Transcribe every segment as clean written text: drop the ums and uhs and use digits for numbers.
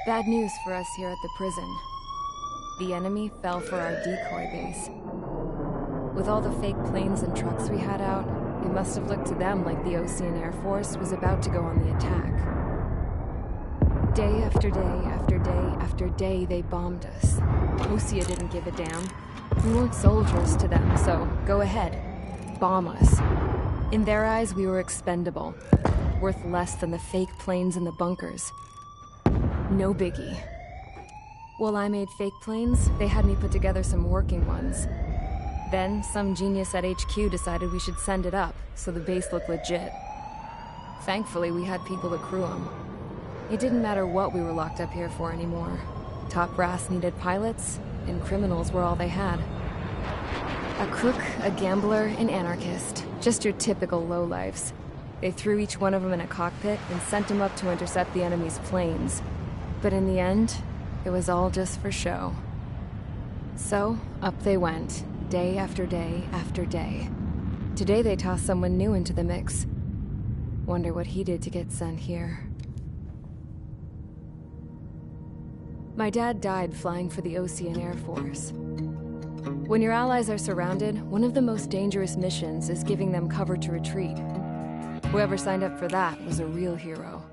Bad news for us here at the prison. The enemy fell for our decoy base. With all the fake planes and trucks we had out, it must have looked to them like the Osean Air Force was about to go on the attack. Day after day after day after day, they bombed us. Osea didn't give a damn. We weren't soldiers to them, so go ahead. Bomb us. In their eyes, we were expendable. Worth less than the fake planes in the bunkers. No biggie. While I made fake planes, they had me put together some working ones. Then, some genius at HQ decided we should send it up, so the base looked legit. Thankfully, we had people to crew them. It didn't matter what we were locked up here for anymore. Top brass needed pilots, and criminals were all they had. A crook, a gambler, an anarchist. Just your typical lowlifes. They threw each one of them in a cockpit and sent them up to intercept the enemy's planes. But in the end, it was all just for show. So, up they went, day after day after day. Today they tossed someone new into the mix. Wonder what he did to get sent here. My dad died flying for the Osean Air Force. When your allies are surrounded, one of the most dangerous missions is giving them cover to retreat. Whoever signed up for that was a real hero.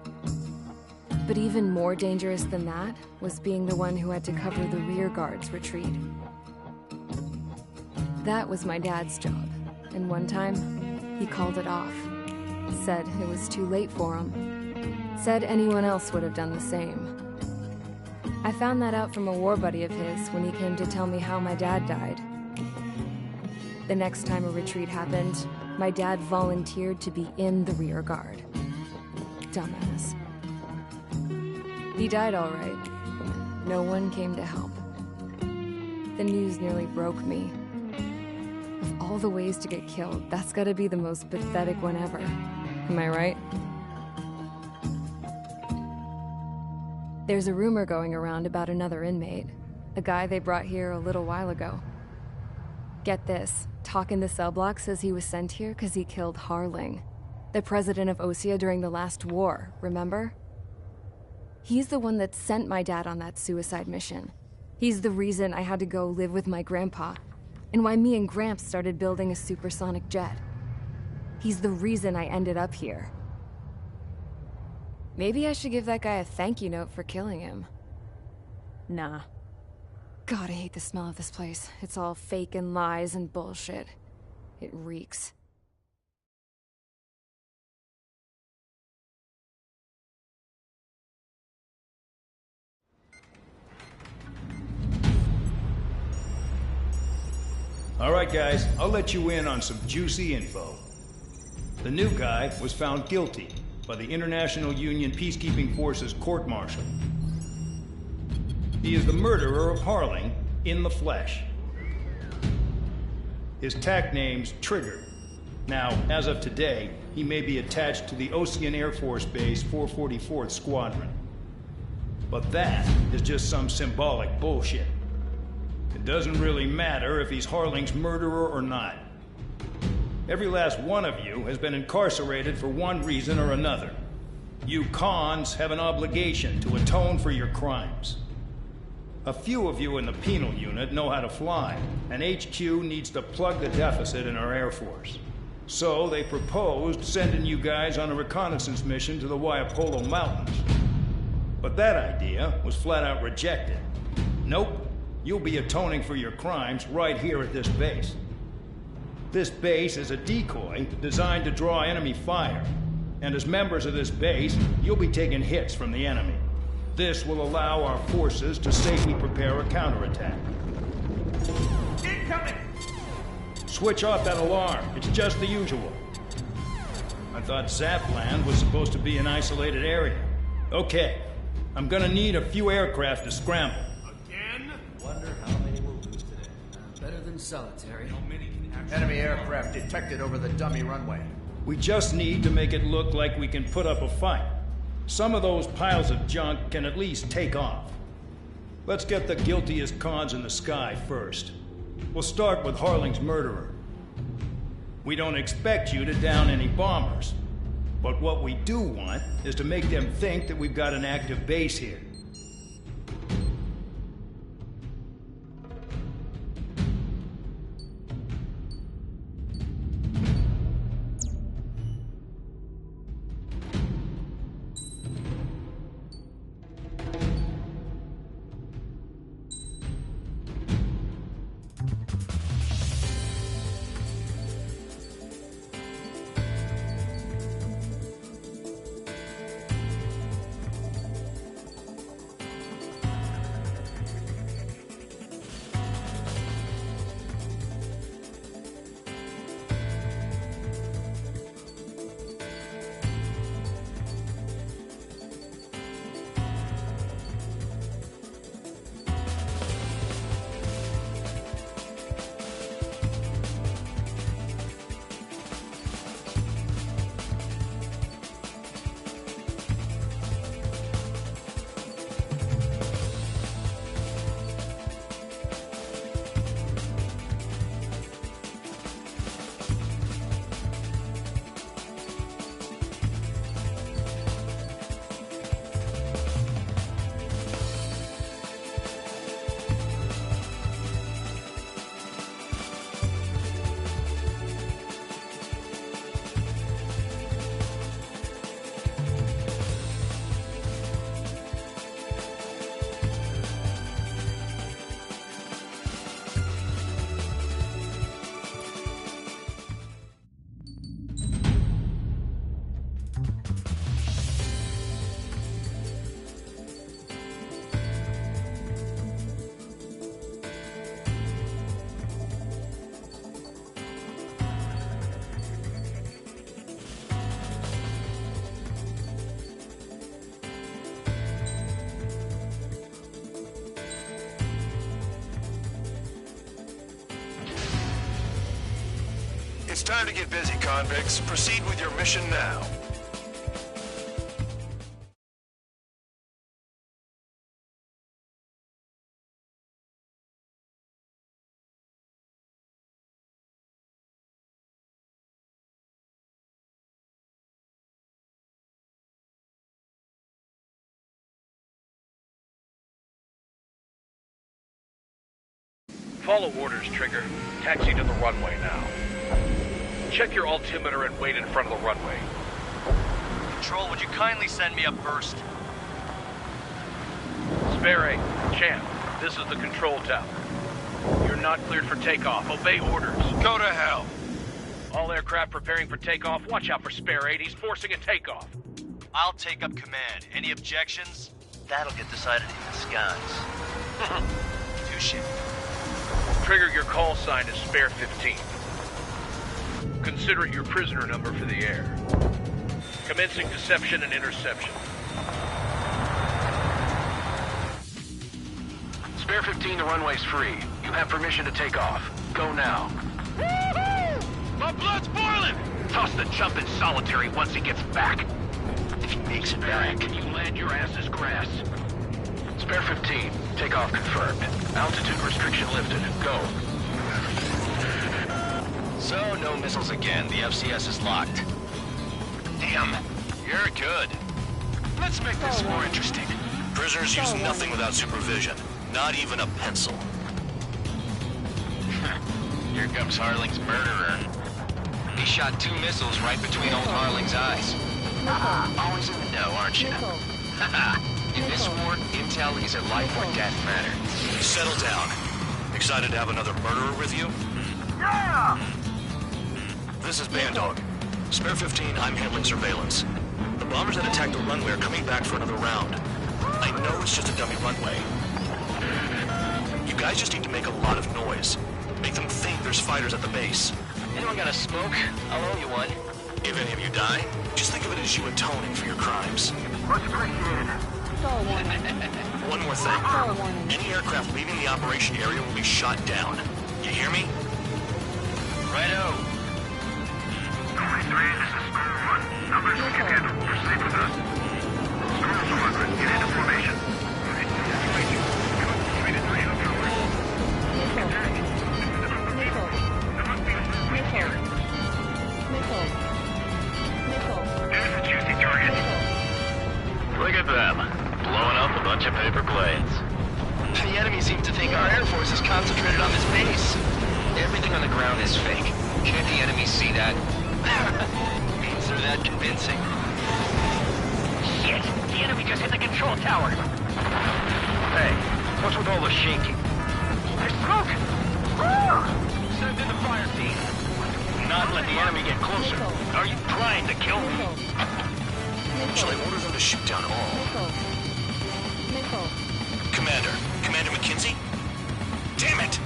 But even more dangerous than that was being the one who had to cover the rear guard's retreat. That was my dad's job, and one time, he called it off. Said it was too late for him. Said anyone else would have done the same. I found that out from a war buddy of his when he came to tell me how my dad died. The next time a retreat happened, my dad volunteered to be in the rear guard. Dumbass. He died all right. No one came to help. The news nearly broke me. Of all the ways to get killed, that's gotta be the most pathetic one ever. Am I right? There's a rumor going around about another inmate. A guy they brought here a little while ago. Get this, talk in the cell block says he was sent here because he killed Harling, the president of Osea during the last war, remember? He's the one that sent my dad on that suicide mission. He's the reason I had to go live with my grandpa, and why me and Gramps started building a supersonic jet. He's the reason I ended up here. Maybe I should give that guy a thank you note for killing him. Nah. God, I hate the smell of this place. It's all fake and lies and bullshit. It reeks. All right, guys, I'll let you in on some juicy info. The new guy was found guilty by the International Union Peacekeeping Forces court-martial. He is the murderer of Harling in the flesh. His TAC name's Trigger. Now, as of today, he may be attached to the Osean Air Force Base 444th Squadron. But that is just some symbolic bullshit. It doesn't really matter if he's Harling's murderer or not. Every last one of you has been incarcerated for one reason or another. You cons have an obligation to atone for your crimes. A few of you in the penal unit know how to fly, and HQ needs to plug the deficit in our Air Force. So they proposed sending you guys on a reconnaissance mission to the Waiapolo Mountains. But that idea was flat out rejected. Nope, you'll be atoning for your crimes right here at this base. This base is a decoy designed to draw enemy fire. And as members of this base, you'll be taking hits from the enemy. This will allow our forces to safely prepare a counterattack. Incoming! Switch off that alarm. It's just the usual. I thought Zapland was supposed to be an isolated area. Okay, I'm gonna need a few aircraft to scramble. Again? Wonder how many we'll lose today. Better than solitary. How many can actually... Enemy aircraft detected over the dummy runway. We just need to make it look like we can put up a fight. Some of those piles of junk can at least take off. Let's get the guiltiest cons in the sky first. We'll start with Harling's murderer. We don't expect you to down any bombers. But what we do want is to make them think that we've got an active base here. It's time to get busy, convicts. Proceed with your mission now. Follow orders, Trigger. Taxi to the runway now. Check your altimeter and wait in front of the runway. Control, would you kindly send me up first? Spare 8, Champ, this is the control tower. You're not cleared for takeoff. Obey orders. Go to hell. All aircraft preparing for takeoff. Watch out for Spare 8. He's forcing a takeoff. I'll take up command. Any objections? That'll get decided in the skies. Touche. Trigger, your call sign is Spare 15. Consider it your prisoner number for the air. Commencing deception and interception. Spare 15, the runway's free. You have permission to take off. Go now. Woohoo! My blood's boiling! Toss the jump in solitary once he gets back. If he makes it back, you land your ass as grass. Spare 15, takeoff confirmed. Altitude restriction lifted. Go. So, no missiles again. The FCS is locked. Damn. You're good. Let's make this more interesting. Prisoners use nothing without supervision. Not even a pencil. Here comes Harling's murderer. He shot 2 missiles right between old Harling's eyes. Always in the know, aren't you? In this war, intel is a life or death matter. Settle down. Excited to have another murderer with you? Yeah! This is Bandog. Spare 15, I'm handling surveillance. The bombers that attacked the runway are coming back for another round. I know it's just a dummy runway. You guys just need to make a lot of noise. Make them think there's fighters at the base. Anyone got a smoke? I'll owe you one. If any of you die, just think of it as you atoning for your crimes. Much appreciated. One more thing. Any aircraft leaving the operation area will be shot down. You hear me? Righto. 23, this is School 1. Numbers we can handle. Proceed with us. School 200, get into formation. There's a juicy target. Look at them. Blowing up a bunch of paper planes. The enemy seems to think our Air Force is concentrated on this base. Everything on the ground is fake. Can't the enemy see that? Means they're that convincing. Shit! The enemy just hit the control tower! Hey, what's with all the shaking? There's smoke! Send in the fire team. Not let the enemy get closer. Are you trying to kill me? Shall I order them to shoot down all? Commander McKenzie? Damn it!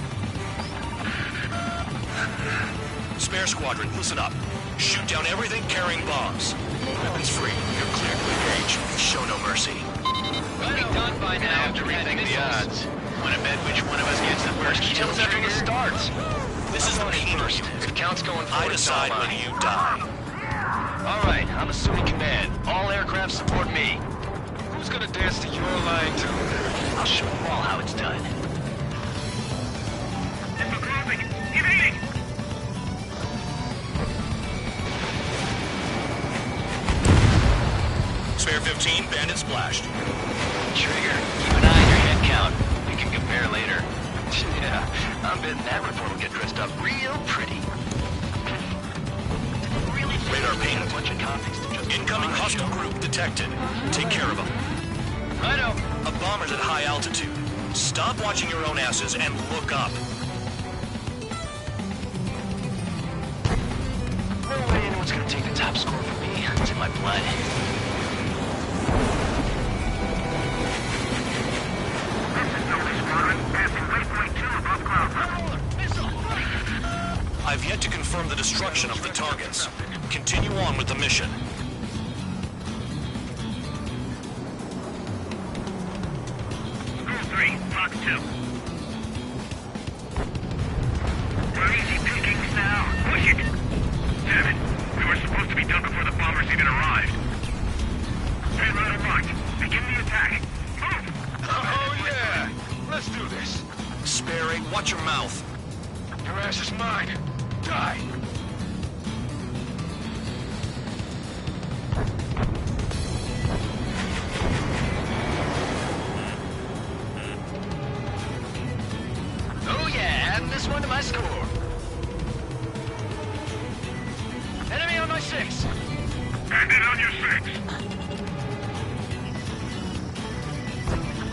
Spare squadron, listen up. Shoot down everything carrying bombs. Weapons free. You're cleared to engage. Show no mercy. Be done by now. Have to rethink the odds. Want to bet which one of us gets the first kill After trigger? it starts. This is the First, if count's going I forward, so decide am when I. you die. All right, I'm assuming command. All aircraft support me. Who's gonna dance to your line tune? I'll show them all how it's done. Infographic, evading! Spare 15, bandit splashed. Trigger, keep an eye on your head count. We can compare later. Yeah, I'm betting that report will get dressed up real pretty. Really Radar paying pinged. a bunch of copies to just Incoming hostile group detected. Take care of them. Righto. A bomber's at high altitude. Stop watching your own asses and look up. No way anyone's gonna take the top score from me. It's in my blood. This is Noble Squadron, passing waypoint 2 above ground level. I've yet to confirm the destruction of the targets. Continue on with the mission. School 3, Fox 2. We're easy pickings now. Push it! 7. We were supposed to be done before the bombers even arrived. Red road unlocked. Begin the attack. Move! Oh, yeah! Let's do this. Spare 8, watch your mouth. Your ass is mine. Die! Oh yeah, adding this one to my score. Enemy on my 6. Bandit on your 6.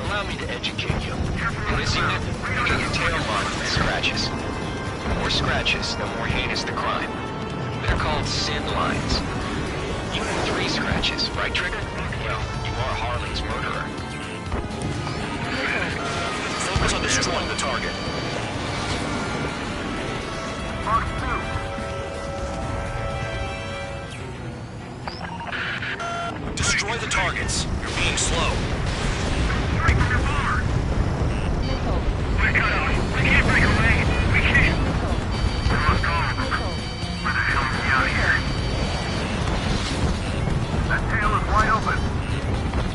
Allow me to educate you. In this unit, you get your tail marked with scratches. The more scratches, the more heinous the crime. They're called sin lines. You have 3 scratches, right, Trigger? Well, you are Harling's murderer. Focus on destroying the target. Mark 2. Destroy the targets. You're being slow. Straight from your bomber. We're cut off. We can't break away. We can't. We must go. Where the hell is he out of here? That tail is wide open.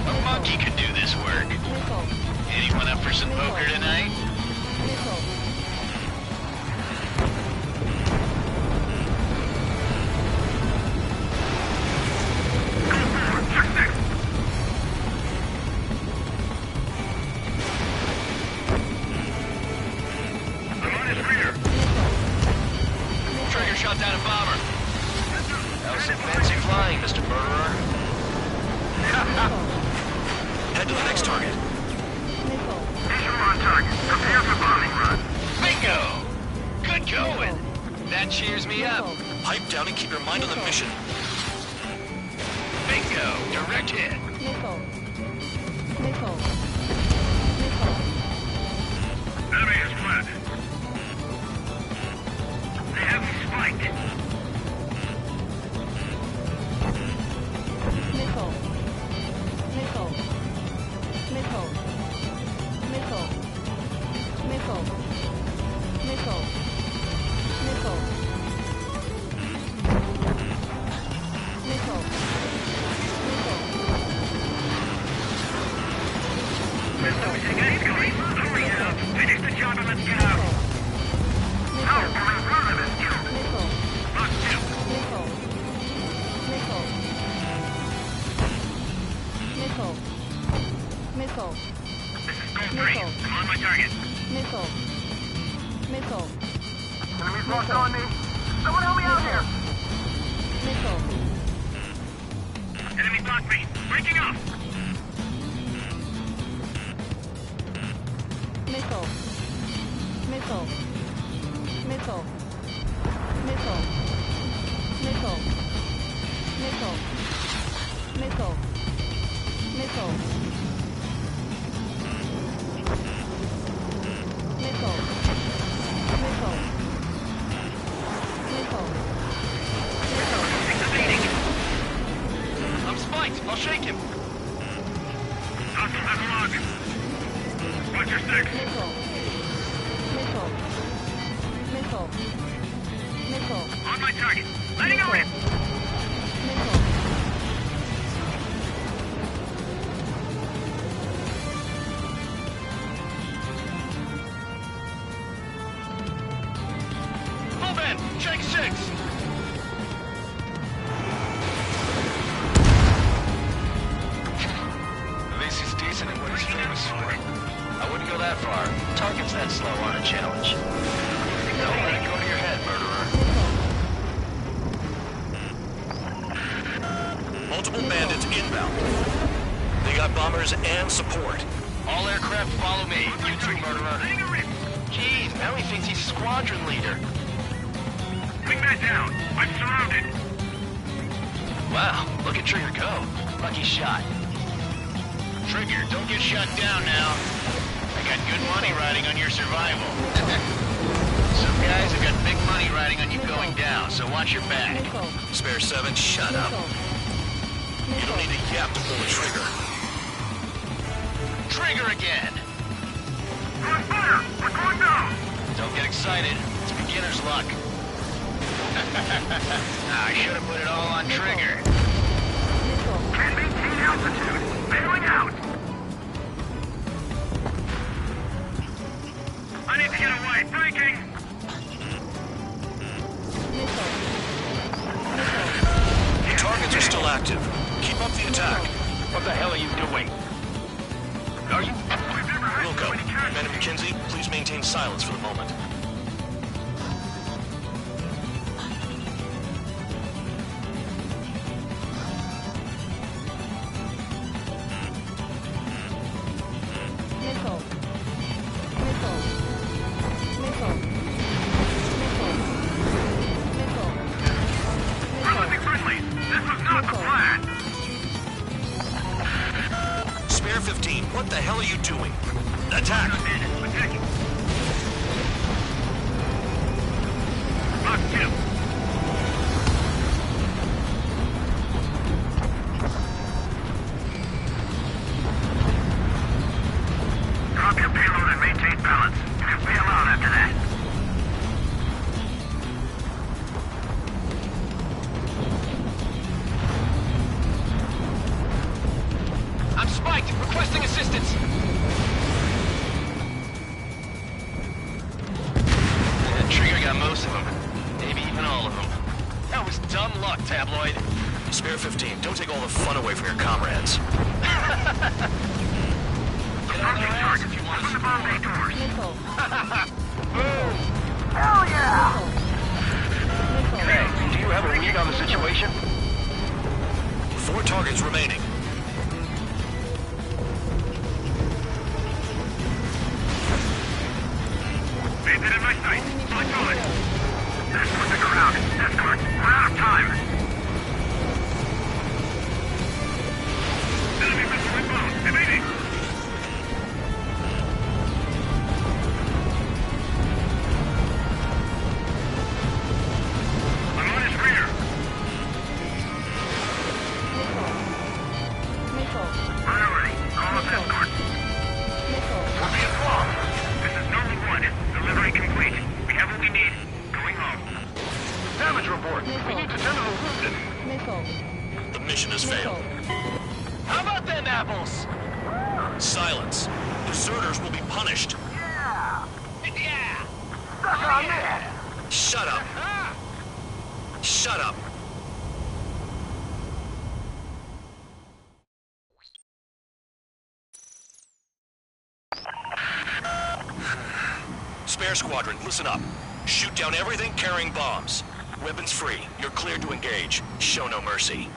A monkey could do this work. Anyone up for some poker tonight? Go forward. Check 6. I'm on his rear. Trigger shot down a bomber. That was some fancy flying, Mr. Murderer. Head to the next target. Visual on target. Prepare for bombing run. Bingo! Good going. That cheers me up. Pipe down and keep your mind on the mission. Bingo! Direct hit. Enemy is fled. They have me spiked. He's going. Hurry now. Finish the job and let's get out. How can we run this kill? Mark 2. This is Gold 3. I'm on my target. Enemies locked on me. Someone help me out here. Enemy blocked me. Breaking up. I'm spiked. I'll shake him. Hostile has a log. Watch your 6. On my target. Letting her in. Move in. Shake 6. At least he's decent at what he's famous for. I wouldn't go that far. Targets that slow aren't a challenge. Don't let it go to your head, murderer. Multiple bandits inbound. They got bombers and support. All aircraft follow me. You too, murderer. Letting her in. Jeez, now he thinks he's squadron leader. Wingman down. I'm surrounded. Wow, look at Trigger go. Lucky shot. Trigger, don't get shot down now. I got good money riding on your survival. Some guys have got big money riding on you going down, so watch your back. Spare 7, shut up. You don't need a yap to pull the trigger. Trigger again. We're on fire. We're going down. Don't get excited. It's beginner's luck. I should have put it all on Trigger. Can't maintain altitude. Bailing out. I need to get away. Braking. Targets are still active. Keep up the attack. What the hell are you doing? Are you... Wilco, Ben and McKenzie, please maintain silence for the moment. Nothing friendly. This was not the plan. Spare 15, what the hell are you doing? Attack! Attacking. Mark 2. Drop your payload and maintain balance. You can bail out after that. I'm spiked. Requesting assistance. Trigger got most of them. Maybe even all of them. That was dumb luck, Tabloid. Spare 15, don't take all the fun away from your comrades. Approaching target. If you want Open to the bomb bay doors. Boom! Hell yeah! Hey, do you have a read on the situation? 4 targets remaining. Made it in my sight. Select on it. That's pushing around. Escort. We're out of time. Enemy missile inbound. Evading. I'm on his rear. Priority. Call us escort. We're being swamped. This is Norman 1. Delivery complete. We have what we need. Going home. Damage report. We need to tend to the wounded. The mission has failed. How about them apples? Silence. Deserters will be punished. Yeah! Suck on that. Shut up. Shut up. Spare squadron, listen up. Shoot down everything carrying bombs. Weapons free. You're cleared to engage. Show no mercy.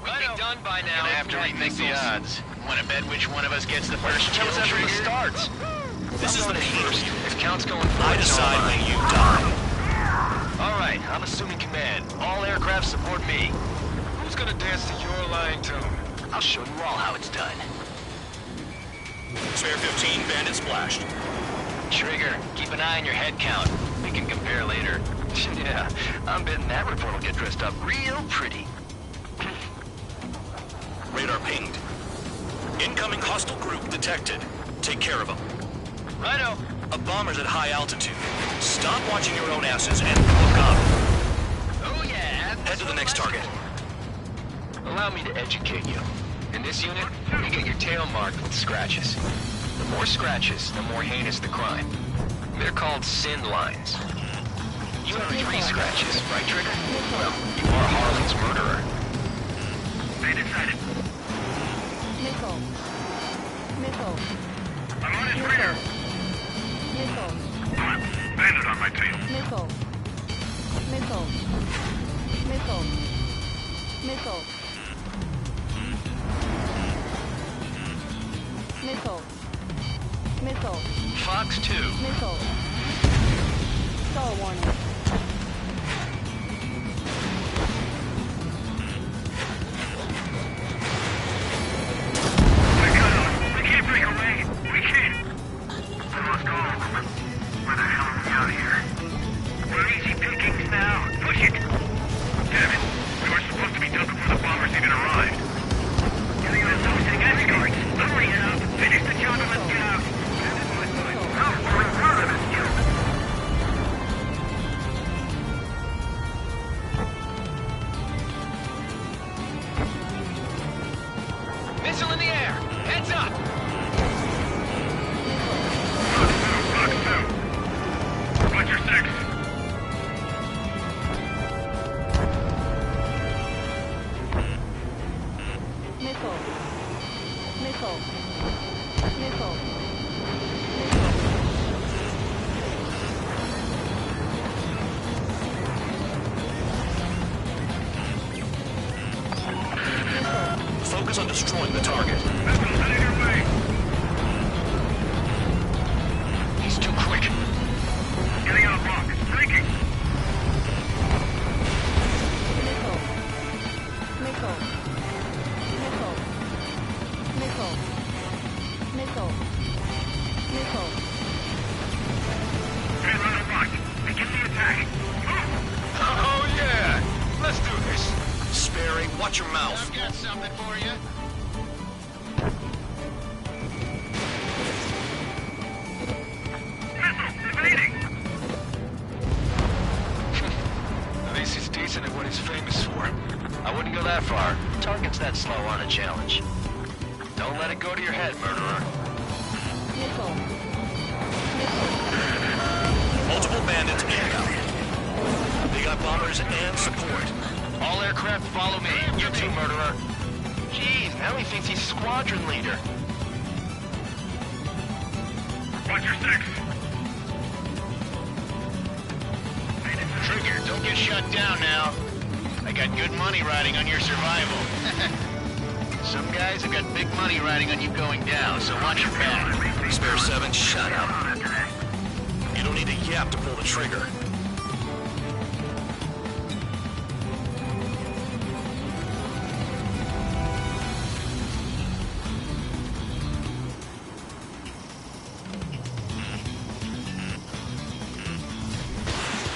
We'll be done by now. Gonna have to rethink the odds. Want to bet which one of us gets the first kill Tell us after the Trigger? starts. This is the first. Peter. If count's going for I it, it's decide all when mine. you die. All right, I'm assuming command. All aircraft support me. Who's gonna dance to your lying tune? I'll show you all how it's done. Spare 15, bandit splashed. Trigger, keep an eye on your head count. We can compare later. Yeah, I'm betting that report will get dressed up real pretty. Radar pinged. Incoming hostile group detected. Take care of them. Righto. A bomber's at high altitude. Stop watching your own asses and look up. Oh yeah. Head to the next target. Allow me to educate you. In this unit, you get your tail marked with scratches. The more scratches, the more heinous the crime. They're called sin lines. You have 3 scratches, right, Trigger? Well, you are Harlan's murderer. They decided. I'm on his rear. Bandit on my tail. Fox 2. Star warning. We're cut off. We can't break away. We can't. I lost all of them. Where the hell are we out here? We're easy pickings now. Push it. Damn it. We were supposed to be done before the bombers even arrived. Getting us hosting escorts. Hurry it up. Finish the job and let's get out. Oh, we're in front of us, you. Missile in the air! Heads up! Fox 2. Watch your 6. Missile. Missile. Missile. Focus on destroying the target. Missile heading your way. He's too quick. Getting out of block. Breaking. Missile. Missile. Missile. Missile. Missile. Missile. Get out of block. Begin the attack. Move. Oh yeah! Let's do this. Sperry, watch your mouth. I've got something for you. Missile evading. At least he's decent at what he's famous for. I wouldn't go that far. Targets that slow aren't a challenge. Don't let it go to your head, murderer. Missile. Multiple bandits inbound. They got bombers and support. All aircraft follow me. You too, murderer. Jeez, now he thinks he's squadron leader. Watch your 6. Trigger, don't get shut down now. I got good money riding on your survival. Some guys have got big money riding on you going down, so watch your back. Spare 7, shut up. You don't need a yap to pull the trigger.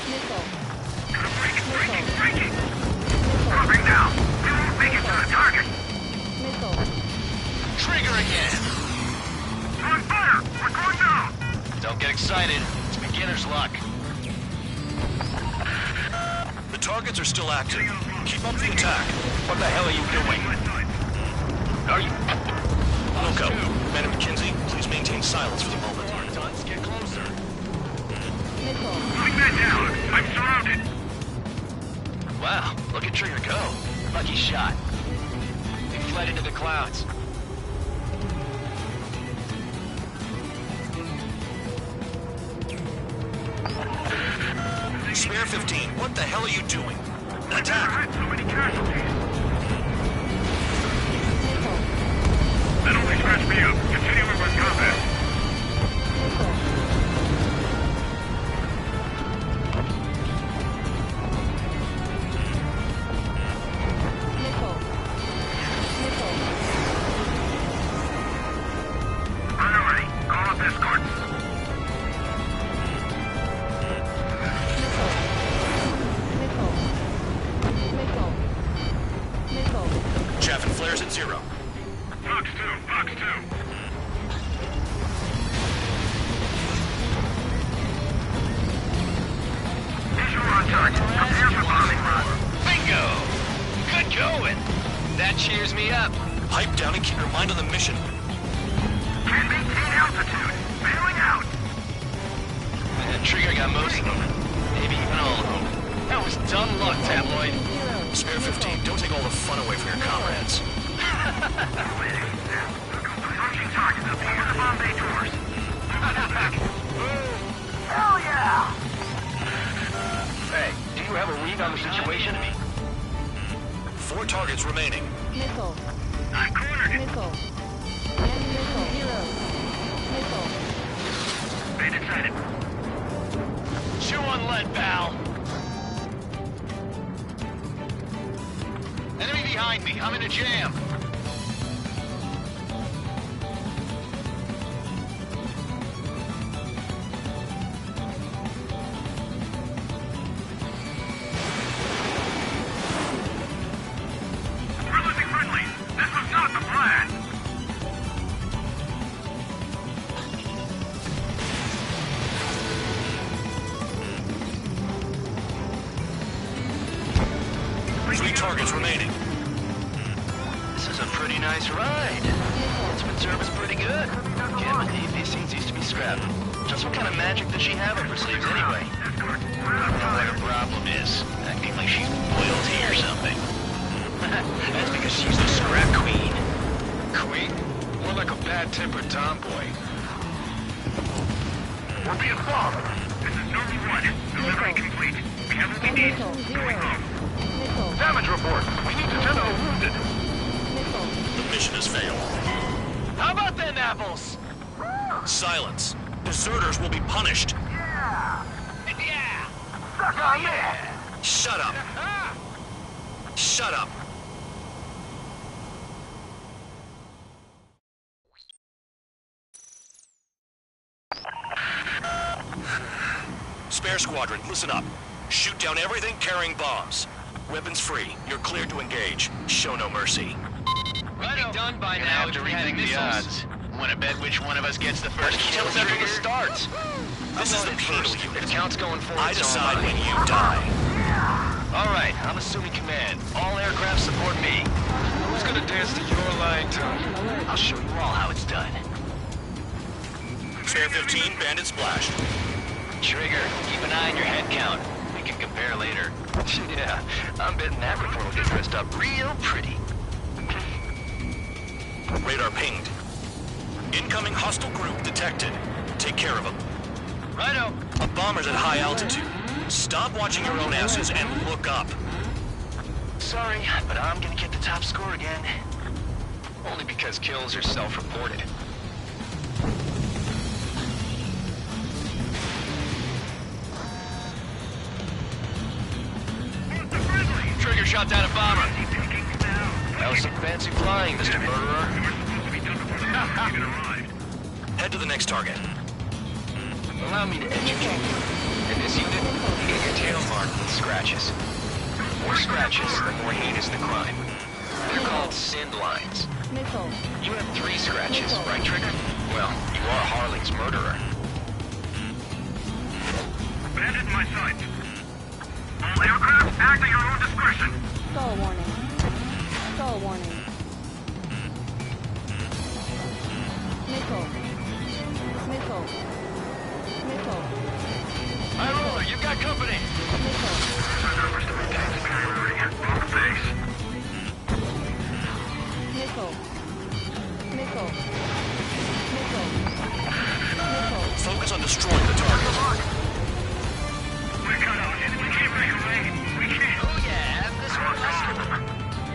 Missile. Breaking. Moving now. We won't make it to the target. Missile. Trigger again. On fire. We're going down. Don't get excited. It's beginner's luck. The targets are still active. Keep up the attack. What the hell are you doing? Are you... Wilco, Man and McKenzie, please maintain silence for the moment. Let's get closer. Missile. Moving that down. I'm surrounded. Wow, look at Trigger go. Lucky shot. He fled into the clouds. Spare 15, what the hell are you doing? Attack! Had so many casualties. That only scratched me up. Continuing with combat. Missile. Missile. Priority. Call up escort. Missile. Missile. Chaff and flares at 0. Fox 2. Fox 2. Visual on target. Prepare for bombing run. Bingo! Good going. That cheers me up. Pipe down and keep your mind on the mission. Can't maintain altitude. Bailing out. Trigger got most of them. Maybe even all of them. That was dumb luck, Tabloid. Spare 15, don't take all the fun away from your comrades. Approaching target. Over the Bombay doors. Hell yeah! Hey, do you have a read on the situation? 4 targets remaining. Missile. I'm cornered. Missile. Enemy missile. 0. Missile. Bandit sighted. Chew on lead, pal. Enemy behind me. I'm in a jam. We're losing friendly. This was not the plan. Three targets remaining. This is a pretty nice ride. Instrument service pretty good. Can't believe these things used to be scrapped. Just what kind of magic does she have up her sleeves anyway? What her problem is, acting like she's loyalty or something. That's because she's the scrap queen. Queen? More like a bad-tempered tomboy. We're being bombed. This is Normal 1. Delivery complete. We have what we need. Going home. Damage report. We need to tend to the wounded. The mission has failed. How about them apples? Silence. Deserters will be punished. Yeah! Sucker, yeah! Shut up. Shut up. Spare Squadron, listen up. Shoot down everything carrying bombs. Weapons free. You're cleared to engage. Show no mercy. We'll be done by now if we had missiles. Want to bet which one of us gets the first Kill us after the starts. This is the penal It unit. counts going forward. I decide when you die. All right, I'm assuming command. All aircraft support me. Who's gonna dance to your line, Tom? I'll show you all how it's done. Spare 15, bandit splashed. Trigger, keep an eye on your head count. We can compare later. Yeah, I'm betting that report will get dressed up real pretty. Radar pinged. Incoming hostile group detected. Take care of them. Righto. A bomber's at high altitude. Stop watching your own asses and look up. Sorry, but I'm gonna get the top score again. Only because kills are self-reported. Trigger shot down a bomber. That was some fancy flying, Mr. Murderer. Head to the next target. Allow me to educate you. In this unit, you get your tail marked with scratches. The more scratches, the more heinous the crime. They're called SIND lines. You have 3 scratches, right, Trigger? Well, you are Harling's murderer. Bandit in my sight. All aircraft act at your own discretion. Stall warning. Stall warning. Missile. Missile. Missile. High Roller, you've got company! Missile. Missile. Missile. Missile. Missile. Focus on destroying the target. We're cut out. We can't break away. We can't. Oh yeah, this one rescue.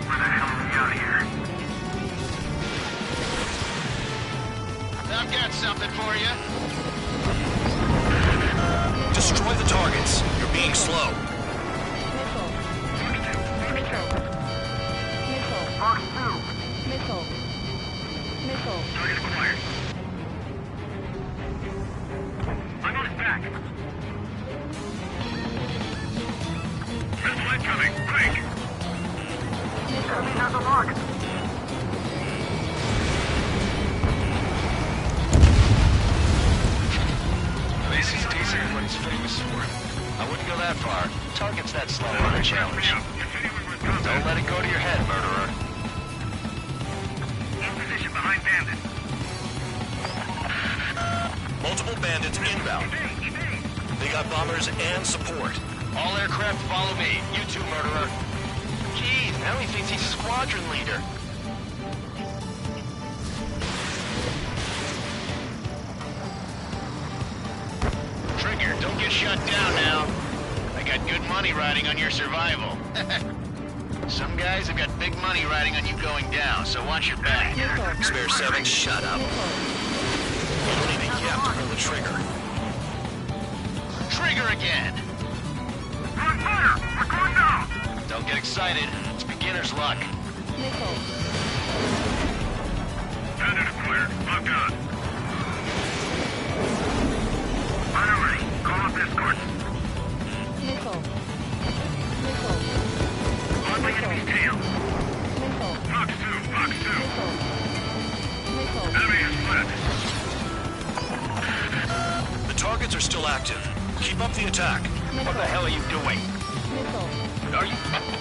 Where the hell are we out of here? I've got something for you. Destroy the targets. You're being slow. Missile. Missile. Missile. Fox 2. Missile. Missile. Target acquired. I'm on his back. Missile incoming. Quick. Enemy has a lock. At least he's decent at what he's famous for. I wouldn't go that far. Target's that slow on a challenge. Don't let it go to your head, murderer. In position behind Bandit. Multiple bandits inbound. They got bombers and support. All aircraft follow me. You too, murderer. Geez, now he thinks he's squadron leader. Trigger, don't get shut down now. I got good money riding on your survival. Some guys have got big money riding on you going down, so watch your back. Spare 7, shut up. You don't need a yap to pull the trigger. Trigger again. We're on fire. We're going down. Don't get excited. It's beginner's luck. Missile. Bandit acquired. Locked on. Fire ready. Call up escort. Missile. Missile. On my enemy's tail. Missile. Fox 2. Fox 2. Missile. Missile. Enemy has fled. The targets are still active. Keep up the attack. What the hell are you doing? Missile. Are you...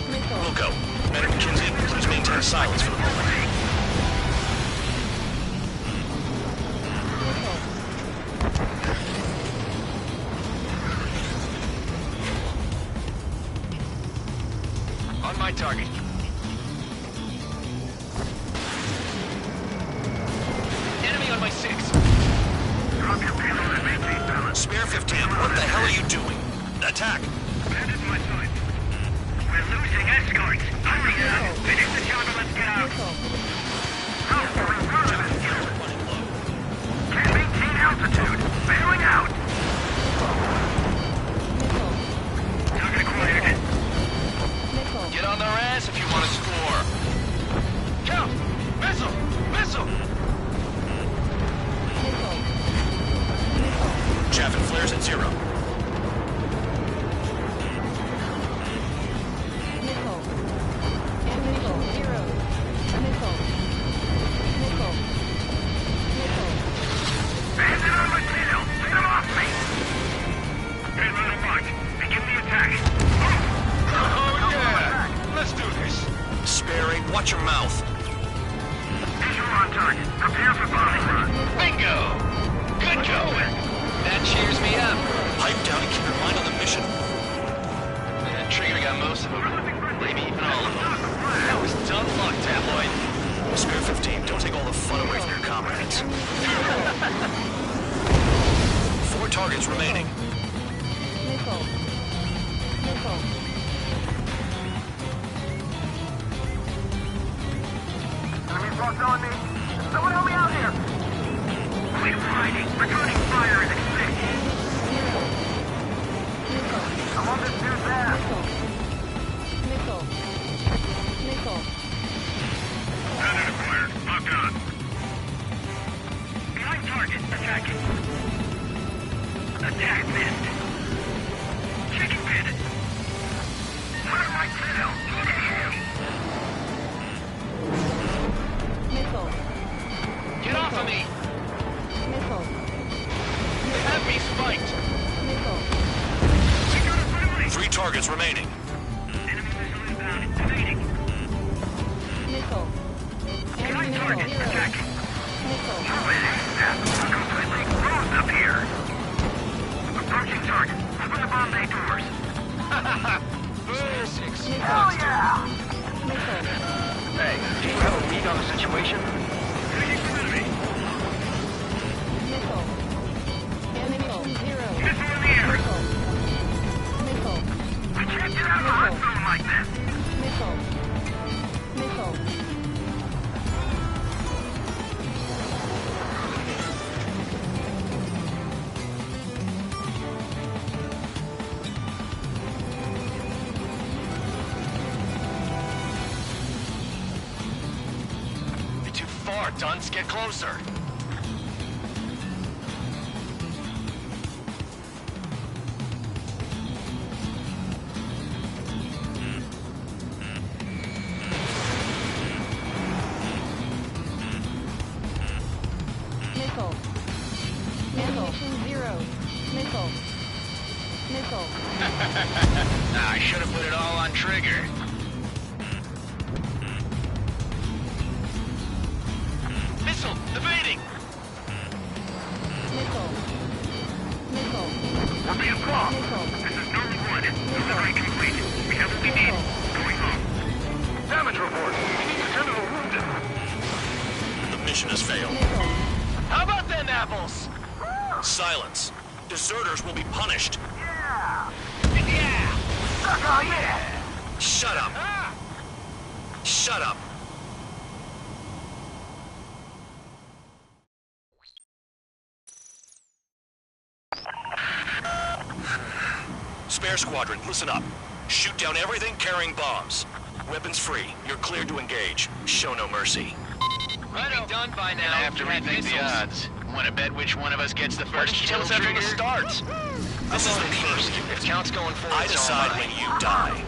Missile. We'll go. Medic McKenzie, please maintain silence for the moment. target. Enemy on my 6. Drop your payload and maintain balance. Spare 15, what the hell are you doing? Attack! Bandits my side. We're losing escorts. Hurry now. Finish the job and let's get out. Missile. Out for a run of this kill. Can't maintain altitude. Bailing out. Missile. Target acquired. Missile. Get on their ass if you want to score. Count! Missile! Missile! Missile. Missile. Chaff and flares at 0. Missile. And missile. 0. Missile. Missile. Missile. Bandit on my tail. Get him off me. Payload on mark. Begin the attack. Oh yeah! Let's do this. Spare 8, watch your mouth. Visual on target. Prepare for bombing run. Bingo! Good going! That cheers me up. Pipe down and keep your mind on the mission. Trigger got most of them. Maybe even all of them. That was dumb luck, Tabloid. Spare 15, don't take all the fun away from your comrades. 4 targets remaining. Missile. Missile. Enemy frogs on me. Someone help me out here. We're fighting. Returning fire is extinct. Missile. I'm on this dude's ass. Missile. Missile. Bandit acquired. Locked on. Behind target. Attacking. Attack missed. Checking bandit. Fire my tail. Missile. Get off of me! Missile. They have me spiked. Missile. We got a friendly. 3 targets remaining. Enemy missile inbound. Evading. Missile. And Behind missile. target. 0. Attacking. Missile. I'm completely frozen up here. Approaching target. Open the bomb bay doors. Spare 6. Hell yeah! Missile. Hey, do you have a read on the situation? Taking some enemy. Missile. And missile. 0. Missile in the air. Missile. Missile. I can't get out of a hot zone like this. Missile. Missile. You're too far, dunce. Get closer. Missile. Ammunition 0. Missile. Missile. I should have put it all on trigger. Missile! Evading! Missile. Missile. We're being blocked. Missile. This is Norman 1. Delivery complete. We have what we need. Going home. Damage report. We need to tend to the wounded. The mission has failed. Missile. How about them apples? Silence. Deserters will be punished. Yeah! Yeah! Sucker, yeah! Shut up! Shut up! Spare squadron, listen up. Shoot down everything carrying bombs. Weapons free. You're cleared to engage. Show no mercy. Righto. Done by now. I have to rethink the odds. Want to bet which one of us gets the first kill Tell us after trigger? the start. This is the first. first. If count's going forward, I it's all decide mine. when you die.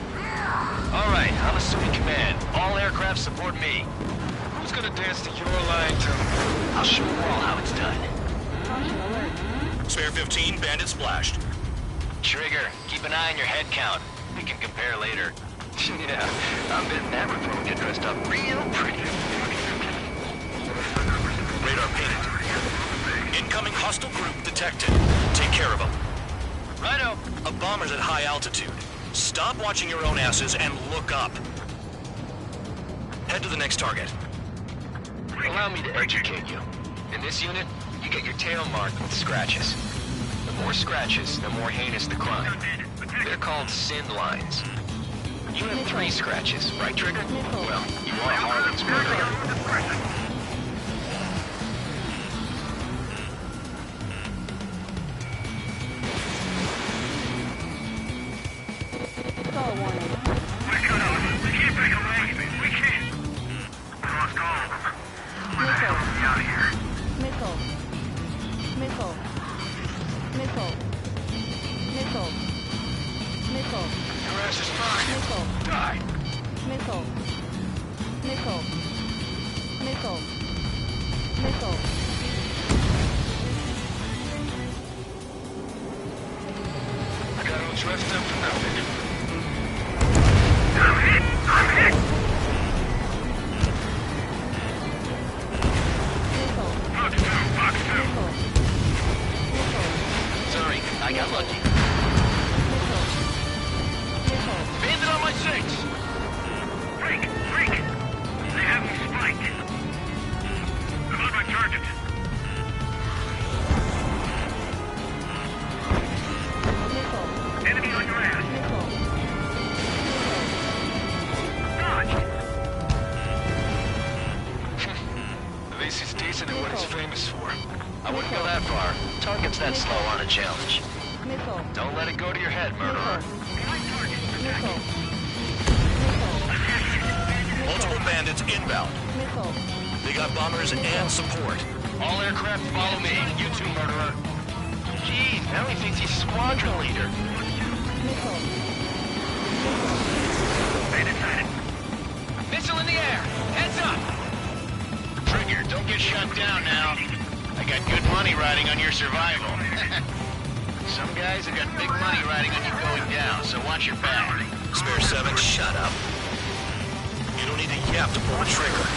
All right, I'm assuming command. All aircraft support me. Who's gonna dance to your line, Tony? I'll show you all how it's done. Caution alert. Spare 15, bandit splashed. Trigger, keep an eye on your head count. We can compare later. Yeah, I'm betting that we're going to get dressed up real pretty. Radar pinged. Incoming hostile group detected. Take care of them. Righto. A bomber's at high altitude. Stop watching your own asses and look up. Head to the next target. Allow me to educate you. In this unit, you get your tail marked with scratches. The more scratches, the more heinous the crime. They're called sin lines. You have 3 scratches, right, Trigger? Well, you are Harling's murderer. Stall warning. We're cut off. We can't break away. We can't. We lost all of them. Missile. Get me out of here. Missile. Missile. Missile. Missile. Missile. Your ass is mine. Missile. Die. Missile. Missile. Missile. Missile. I got all dressed up for nothing. I'm hit. I'm hit. Missile. Box 2. Box 2. Missile. Missile. Sorry, I got lucky. Missile. Missile. Bandit on my 6! Freak. Freak. They have me spiked. I'm on my target. Missile. Enemy on your ass. Missile. Dodge. At least he's decent at what he's famous for. I wouldn't go that far. Target's that slow on a challenge. Missile. Don't let it go to your head, murderer. Missile. Multiple bandits inbound. Missile. They got bombers and support. All aircraft follow me. You too, murderer. Jeez, now he thinks he's squadron leader. Missile. Missile in the air. Heads up. Trigger, don't get shut down now. I got good money riding on your survival. Some guys have got big money riding on you going down, so watch your back. Spare 7, shut up. You don't need to yap to pull the trigger.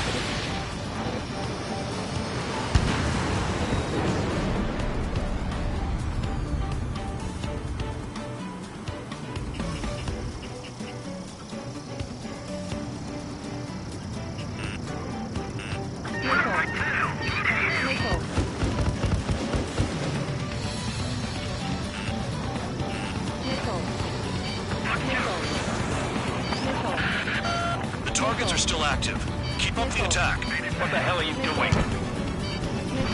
The targets are still active. Keep up the attack. What the hell are you doing?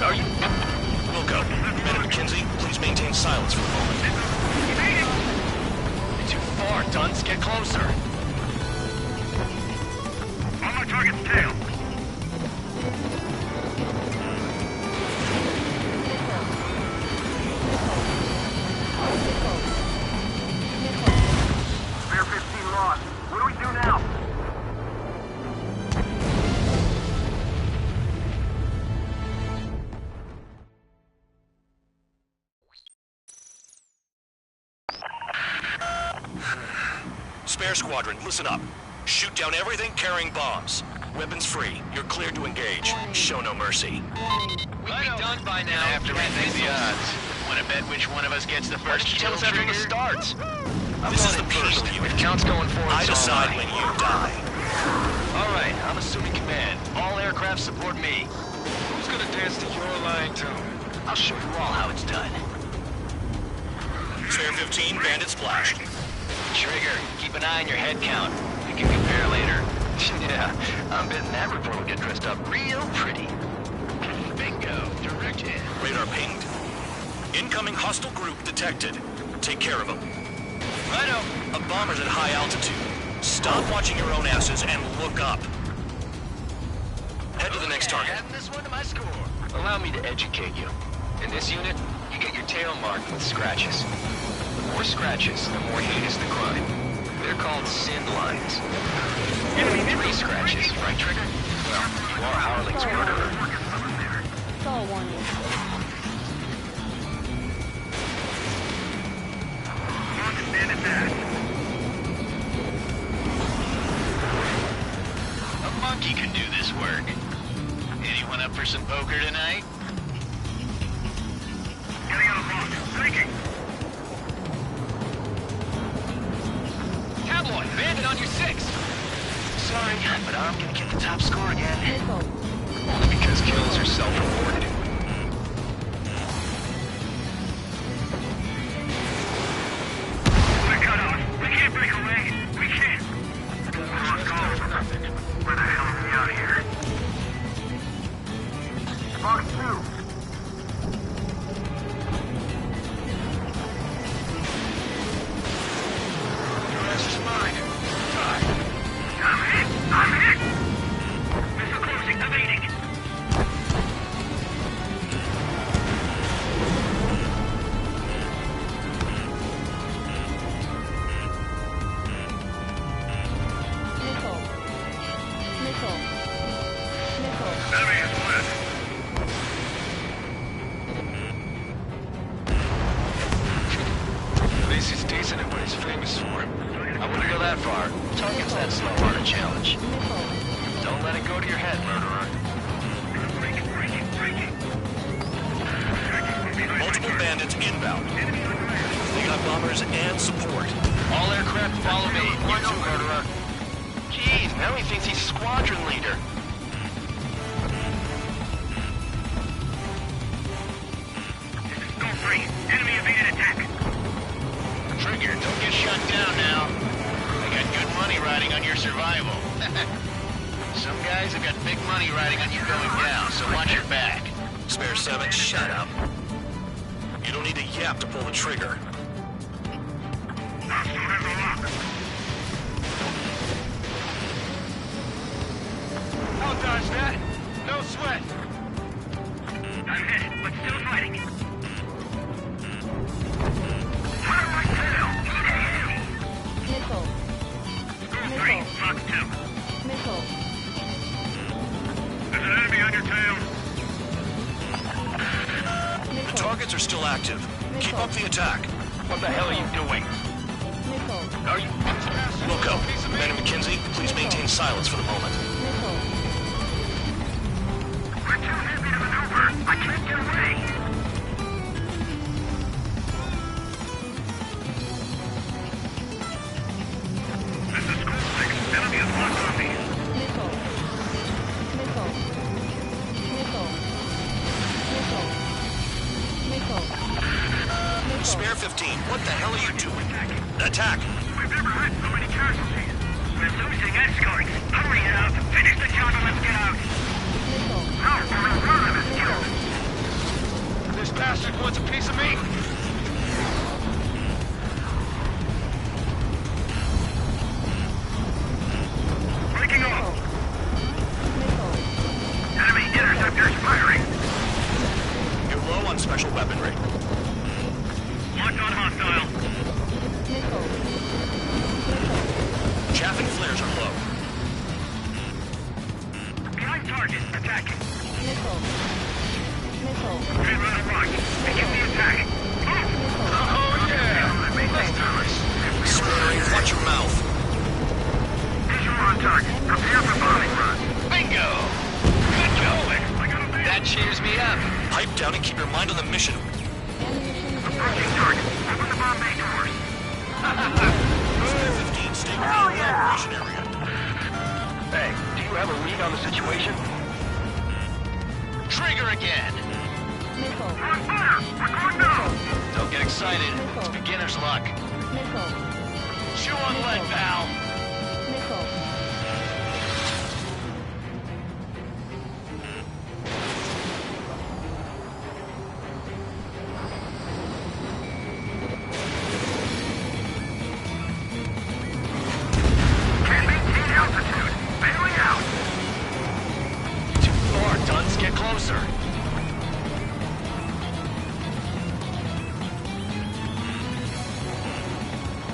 Are you... Wilco, men at McKinsey, please maintain silence for a moment. Too far, Dunce. Get closer. On my target's tail. Spare 15 lost. What do we do now? Spare squadron, listen up. Shoot down everything carrying bombs. Weapons free. You're cleared to engage. Show no mercy. We'd be done by now. After we face the odds. Want to bet which one of us gets the first kill after the starts? This is the personal unit. If count's going forward, I decide when you die. All right, I'm assuming command. All aircraft support me. Who's gonna dance to your line tune? I'll show you all how it's done. Spare 15, bandit splashed. Trigger, keep an eye on your head count. We can compare later. Yeah, I'm betting that report will get dressed up real pretty. Bingo, direct hit. Radar pinged. Incoming hostile group detected. Take care of them. Righto. A bomber's at high altitude. Stop watching your own asses and look up. Head to the next target. Adding this one to my score. Allow me to educate you. In this unit, you get your tail marked with scratches. The more scratches, the more heinous the crime. They're called sin lines. You have 3 scratches, right, Trigger? Well, you are Harling's murderer. Stall warning. A monkey can do this work. Anyone up for some poker tonight? Getting out of box. Thinking. Tabloid, bandit on your 6. sorry, but I'm gonna get the top score again. Missile. Because kills are self-reported. We're cut off. We can't break away. We can't. We lost all of them. Where the hell are we out here? Box 2. The rest is mine. Die. I'm hit! I'm hit! Missile closing, evading! Missile. Missile. Missile. Enemy is split! At least he's decent at what he's famous for. I wouldn't go that far. Target's that slow on a challenge. Missile. Don't let it go to your head, murderer. Multiple bandits inbound. They got bombers and support. All aircraft follow me. You too, murderer. Jeez, now he thinks he's squadron leader. Go free! Enemy evaded attack! Trigger, don't get shut down now. I got good money riding on your survival. Some guys have got big money riding on you going down, so watch your back. Spare 7, shut up. You don't need a yap to pull the trigger. I'll dodge that. No sweat. I'm hit, but still fighting. Fire my tail! Missile. School 3, Fox 2. Missile. There's an enemy on your tail. The targets are still active. Keep up the attack. What the hell are you doing? Missile. Are you... Wilco, Ben and McKenzie, please maintain silence for the moment. Missile. We're too heavy to maneuver. I can't get away. This is School 6. Enemy is locked on me. Missile. Missile. Missile. Missile. Missile. Missile. Spare 15, what the hell are you doing? Attack! We've never had so many casualties. We're losing escorts. Hurry up. Finish the job and let's get out. Missile. No, we'll run him and kill him. This bastard wants a piece of me! Breaking off. Missile. Enemy interceptors firing. You're low on special weaponry. Locked on hostile. Missile. Chaff and flares are low. Behind target. Attacking. Missile. Missile. Red runner marked. Begin the attack. Oh yeah! I made this Thomas. Swearing, watch your mouth. Visual on target. Prepare for bombing run. Bingo! Good going! I got a man. That cheers me up. Pipe down and keep your mind on the mission. Approaching target. Open the bomb bay doors. Spare 15, stay within the operation area. Hey, do you have a read on the situation? Trigger again! Missile. We're on fire. We're going down. Don't get excited. It's beginner's luck. Missile. Chew on lead, pal. Missile. Can't maintain altitude. Bailing out. Too far, Dunce. Get closer.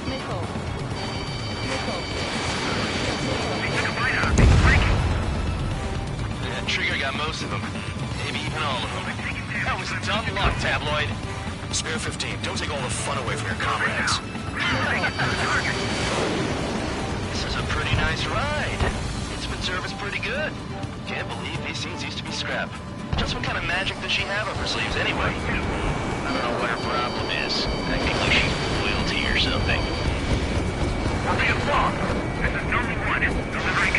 Missile. Missile. They took a bite out of me. Breaking. That Trigger got most of them. Maybe even all of them. That was dumb luck, Tabloid. Spare 15, don't take all the fun away from your comrades. This is a pretty nice ride. It's been serviced pretty good. Can't believe these scenes used to be scrap. Just what kind of magic does she have up her sleeves anyway? I don't know what her problem is. I think like she's loyalty or something. We're being blocked. This is number 1. Delivering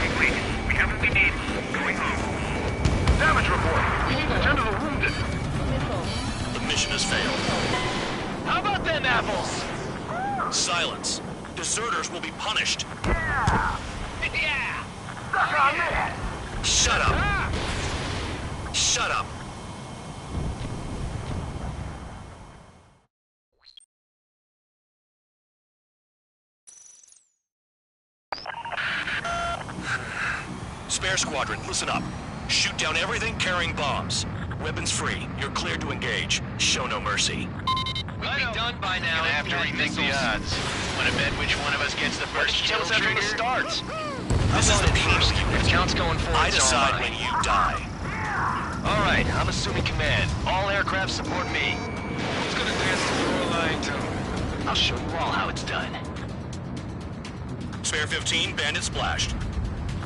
will be punished. Yeah! Suck on this! Shut up! Shut up! Spare squadron, listen up. Shoot down everything carrying bombs. Weapons free. You're cleared to engage. Show no mercy. We'll be done by now. Gonna have to rethink the odds. Wanna bet which one of us gets the first kill after trigger? it starts. This is the first. If count's going forward, I so am decide when you die. All right, I'm assuming command. All aircraft support me. Who's gonna dance to your line tune? I'll show you all how it's done. Spare 15, bandit splashed.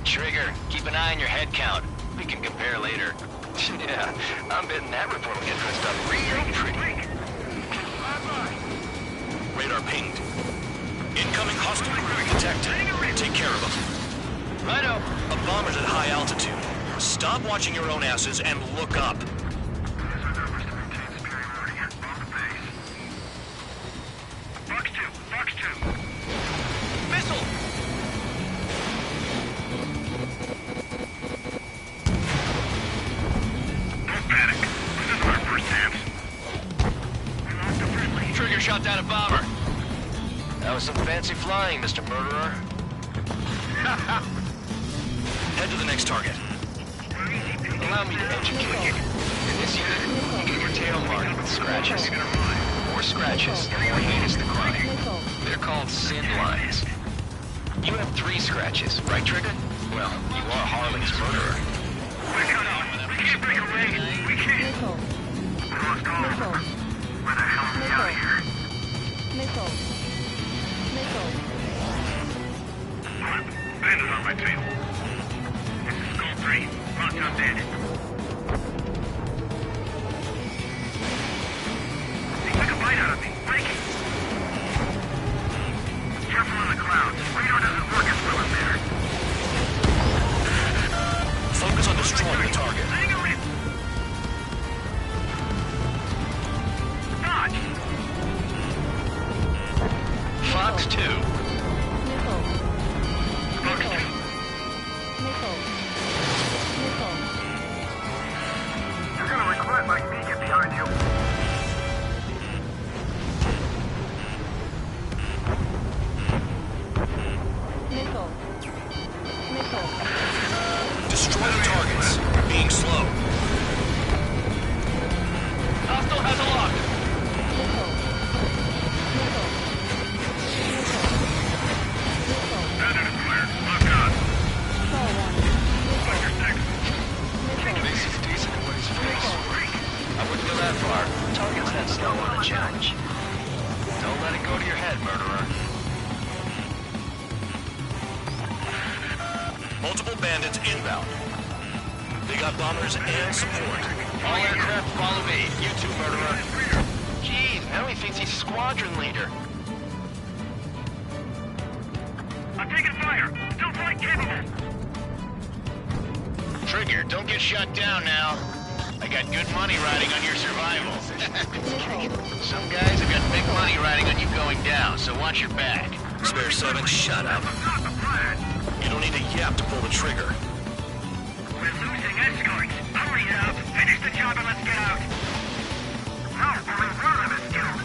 Trigger, keep an eye on your head count. We can compare later. Yeah, I'm betting that report will get dressed up real pretty. Radar pinged. Incoming hostile crew detected. Take care of them. Righto. A bomber's at high altitude. Stop watching your own asses and look up. Fox 2, Fox 2. Missile! Don't panic. This is our first chance. We lost a friendly. Trigger shot down a bomber. That was some fancy flying, Mr. Murderer. Head to the next target. Allow me to educate you. In this unit, you get your tail marked with scratches. 4 scratches, the more heinous the crime. They're called sin lines. You have 3 scratches, right, Trigger? Well, you are Harling's murderer. We're cut off. We can't break away. We can't. We lost all of them. Where the hell are we out of here? Bandit on my tail. This is Skull 3. Locked on bandit. He took a bite out of me. Breaking. Careful on the clouds. Radar doesn't work as well in there. Focus on destroying the target. Letting her in. Dodge. Fox 2. Fox 2. You're gonna regret letting me get behind you. Destroy the targets. Being slow. Hostile has a lock. Bandit is clear. Lock on. Sector 6. This is decent in what he's face. I wouldn't go that far. Target's that slow on a challenge. Don't let it go to your head, murderer. Multiple bandits inbound. They got bombers and support. All aircraft follow me. You too, murderer. Jeez, now he thinks he's squadron leader. I'm taking fire. Still flight capable. Trigger, don't get shut down now. I got good money riding on your survival. Some guys have got big money riding on you going down, so watch your back. Spare 7, shut up. Not the plan. You don't need a yap to pull the trigger. We're losing escorts. Hurry up. Finish the job and let's get out. No, we're running this killed.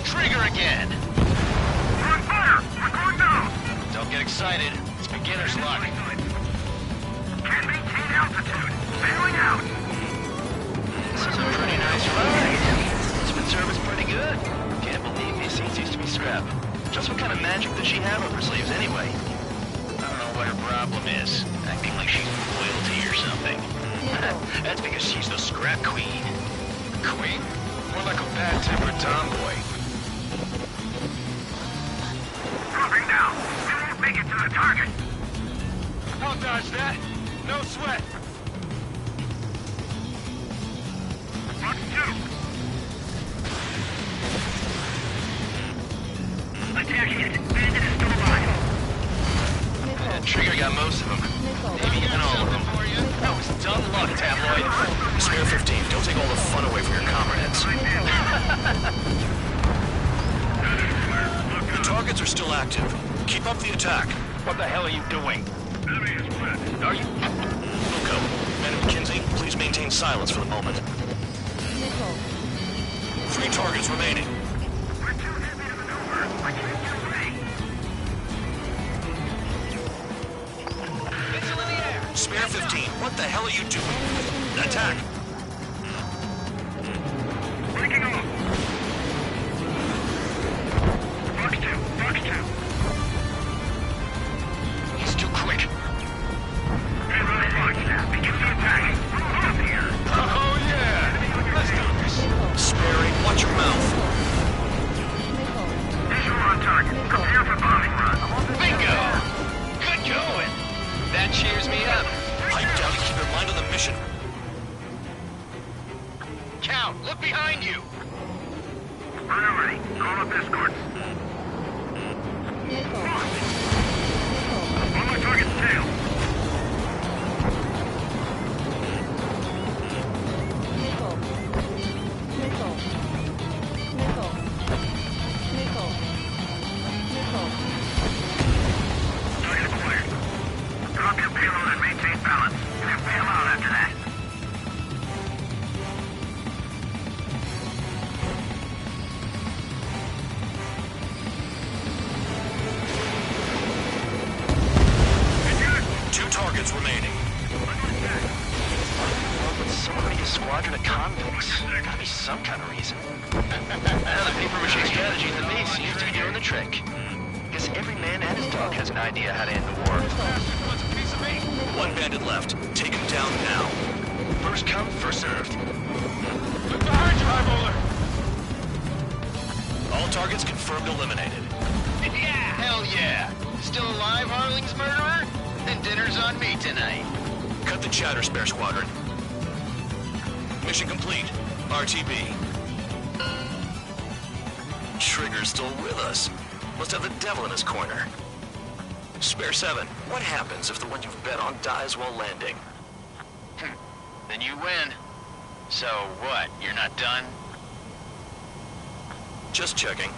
Trigger again. We're on fire. We're going down. Don't get excited. It's beginner's luck. Can't maintain altitude. Bailing out. This is a pretty nice ride. Spin service pretty good. Can't believe these seats used to be scrap. Just what kind of magic does she have up her sleeves anyway? I don't know what her problem is. Acting like she's royalty or something. That's because she's the scrap queen. Queen? More like a bad-tempered tomboy. Dropping down. We won't make it to the target. I'll dodge that. No sweat. Fox 2. Attacking it. Bandit is still alive. Trigger got most of them. Maybe even all of them. That was dumb luck, Tabloid. Spare 15, don't take all the fun away from your comrades. The targets are still active. Keep up the attack. What the hell are you doing? Enemy is split. Are you... Wilco, and McKinsey, please maintain silence for the moment. Nickel. 3 targets remaining. We're too heavy to maneuver. I can't get away. Missile in the air! Spare 15, what the hell are you doing? Attack! Breaking off. Fox 2. Fox 2. He's too quick. Hey, Ronnie Fox. Begin the attack. I'm off here. Oh, yeah! Let's do this. Sperry, watch your mouth. Nickel. Visual on target. Prepare for bombing run. Bingo! Good going. That cheers me up. Pipe down and keep your mind on the mission. Count, look behind you. Runner ready. Call up escorts. Nickel. On my target's tail. Nickel. Nickel. Nickel. Nickel. Nickel. Target acquired. Drop your payload and maintain balance. Then bail out after that. Two targets remaining. With so many a squadron of convicts. Gotta be some kind of reason. Now the paper mache strategy in the base seems to be doing the trick. Guess every man and his dog has an idea how to end the war. Wants a piece of me? 1 bandit left. Take him down now. First come, first served. Look behind you, High Bowler! All targets confirmed eliminated. Yeah! Hell yeah! Still alive, Harling's murderer? Then dinner's on me tonight. Cut the chatter, Spare Squadron. Mission complete. RTB. Trigger's still with us. Must have the devil in his corner. Spare 7, what happens if the one you've bet on dies while landing? Then you win. So what, you're not done? Just checking.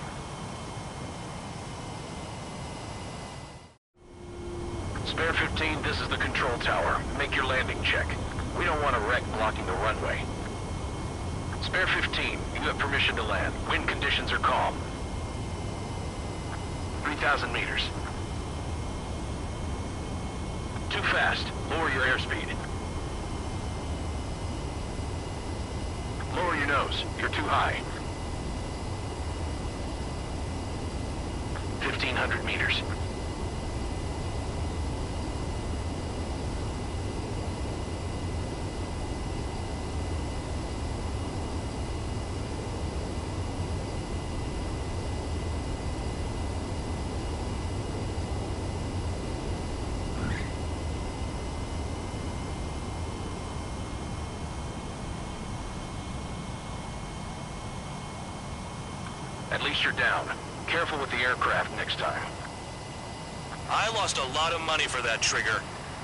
Spare 15, this is the control tower. Make your landing check. We don't want a wreck blocking the runway. Spare 15, you have permission to land. Wind conditions are calm. 3,000 meters. Too fast. Lower your airspeed. Lower your nose. You're too high. 1,500 meters. At least you're down. Careful with the aircraft next time. I lost a lot of money for that trigger.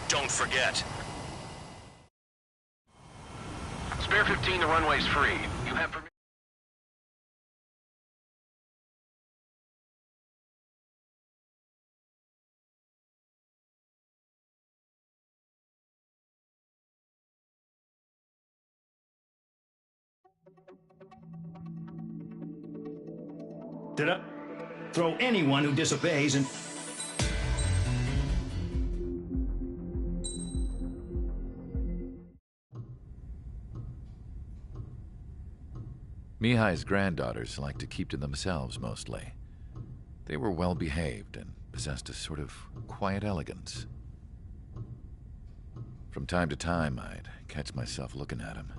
Don't forget. Spare 15, the runway's free. You have permission. Did I throw anyone who disobeys and... Mihai's granddaughters liked to keep to themselves mostly. They were well behaved and possessed a sort of quiet elegance. From time to time, I'd catch myself looking at them,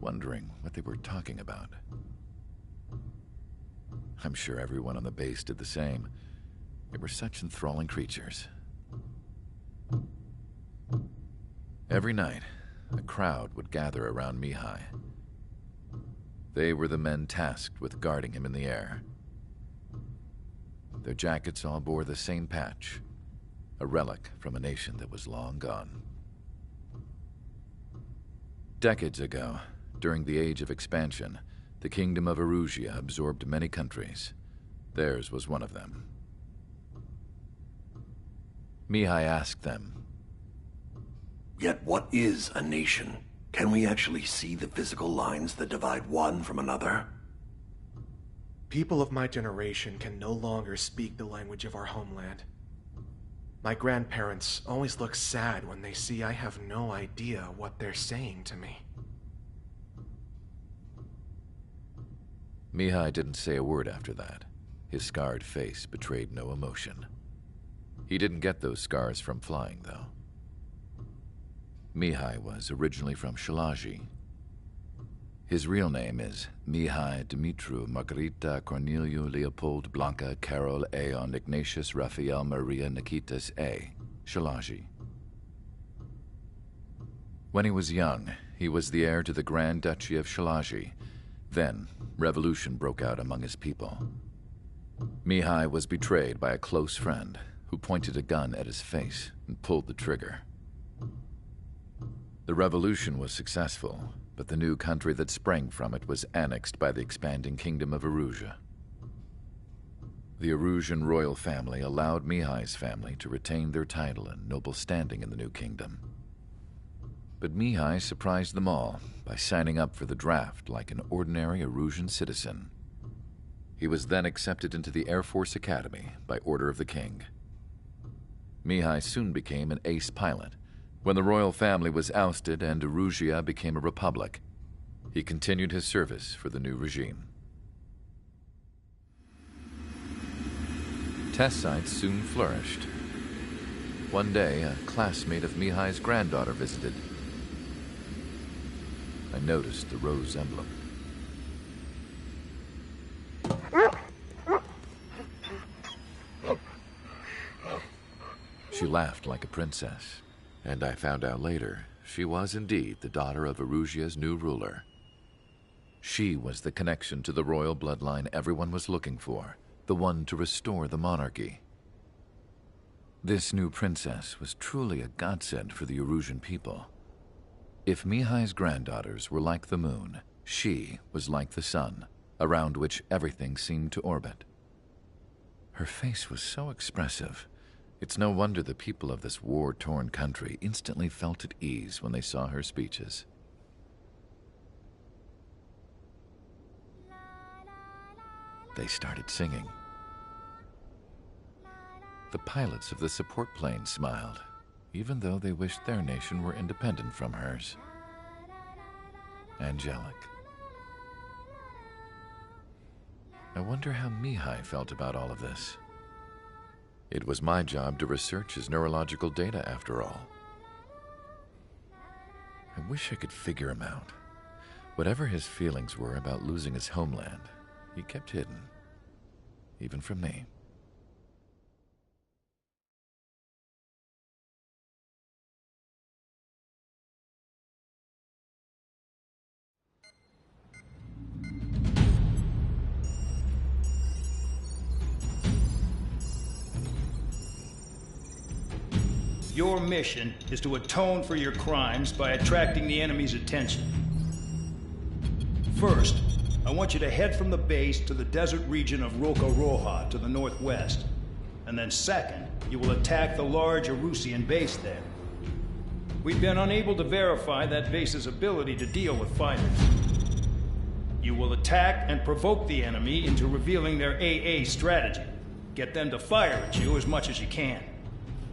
wondering what they were talking about. I'm sure everyone on the base did the same. They were such enthralling creatures. Every night, a crowd would gather around Mihai. They were the men tasked with guarding him in the air. Their jackets all bore the same patch, a relic from a nation that was long gone. Decades ago, during the Age of Expansion, the Kingdom of Erusia absorbed many countries. Theirs was one of them. Mihai asked them. Yet what is a nation? Can we actually see the physical lines that divide one from another? People of my generation can no longer speak the language of our homeland. My grandparents always look sad when they see I have no idea what they're saying to me. Mihai didn't say a word after that. His scarred face betrayed no emotion. He didn't get those scars from flying, though. Mihai was originally from Shalaji. His real name is Mihai Dumitru Margarita Corneliu Leopold Blanca Carol Aeon Ignatius Raphael Maria Nikitas A. Shalaji. When he was young, he was the heir to the Grand Duchy of Shalaji. Then, revolution broke out among his people. Mihai was betrayed by a close friend who pointed a gun at his face and pulled the trigger. The revolution was successful, but the new country that sprang from it was annexed by the expanding kingdom of Erusea. The Erusian royal family allowed Mihai's family to retain their title and noble standing in the new kingdom. But Mihai surprised them all by signing up for the draft like an ordinary Erusian citizen. He was then accepted into the Air Force Academy by order of the king. Mihai soon became an ace pilot. When the royal family was ousted and Erusea became a republic, he continued his service for the new regime. Test sites soon flourished. One day, a classmate of Mihai's granddaughter visited. I noticed the rose emblem. She laughed like a princess, and I found out later she was indeed the daughter of Erusea's new ruler. She was the connection to the royal bloodline everyone was looking for, the one to restore the monarchy. This new princess was truly a godsend for the Erusian people. If Mihai's granddaughters were like the moon, she was like the sun, around which everything seemed to orbit. Her face was so expressive. It's no wonder the people of this war-torn country instantly felt at ease when they saw her speeches. They started singing. The pilots of the support plane smiled, even though they wished their nation were independent from hers. Angelic. I wonder how Mihai felt about all of this. It was my job to research his neurological data, after all. I wish I could figure him out. Whatever his feelings were about losing his homeland, he kept hidden, even from me. Your mission is to atone for your crimes by attracting the enemy's attention. First, I want you to head from the base to the desert region of Roca-Roja to the northwest. And then second, you will attack the large Erusian base there. We've been unable to verify that base's ability to deal with fighters. You will attack and provoke the enemy into revealing their AA strategy. Get them to fire at you as much as you can.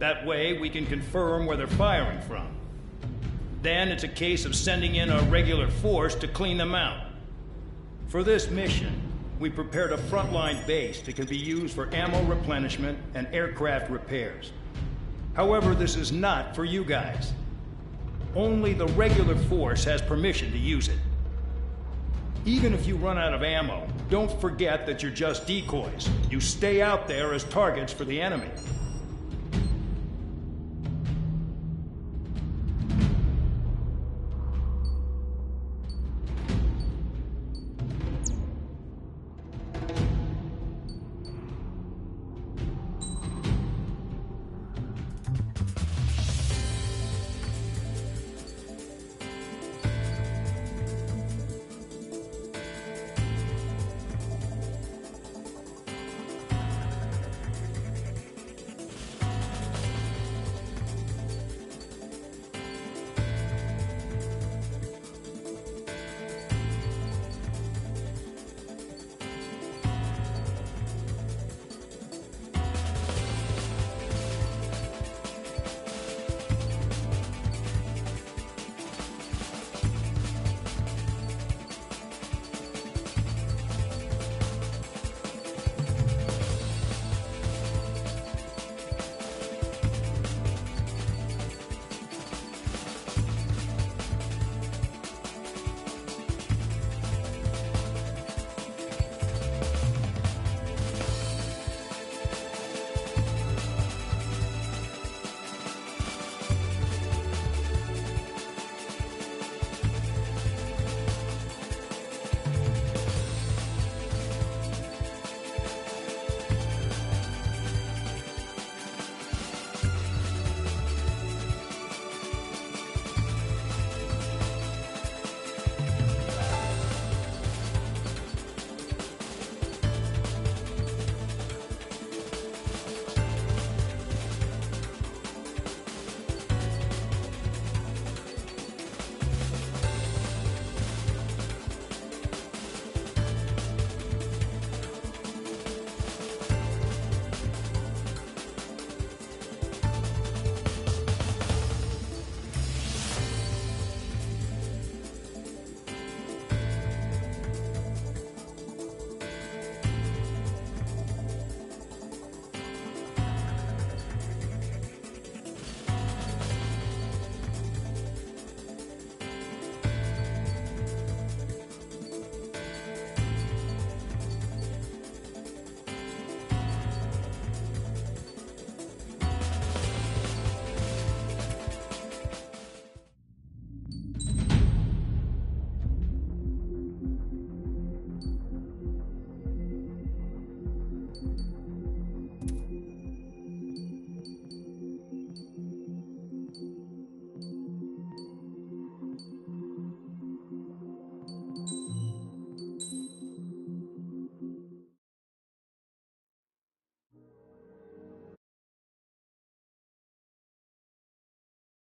That way, we can confirm where they're firing from. Then it's a case of sending in a regular force to clean them out. For this mission, we prepared a frontline base that can be used for ammo replenishment and aircraft repairs. However, this is not for you guys. Only the regular force has permission to use it. Even if you run out of ammo, don't forget that you're just decoys. You stay out there as targets for the enemy.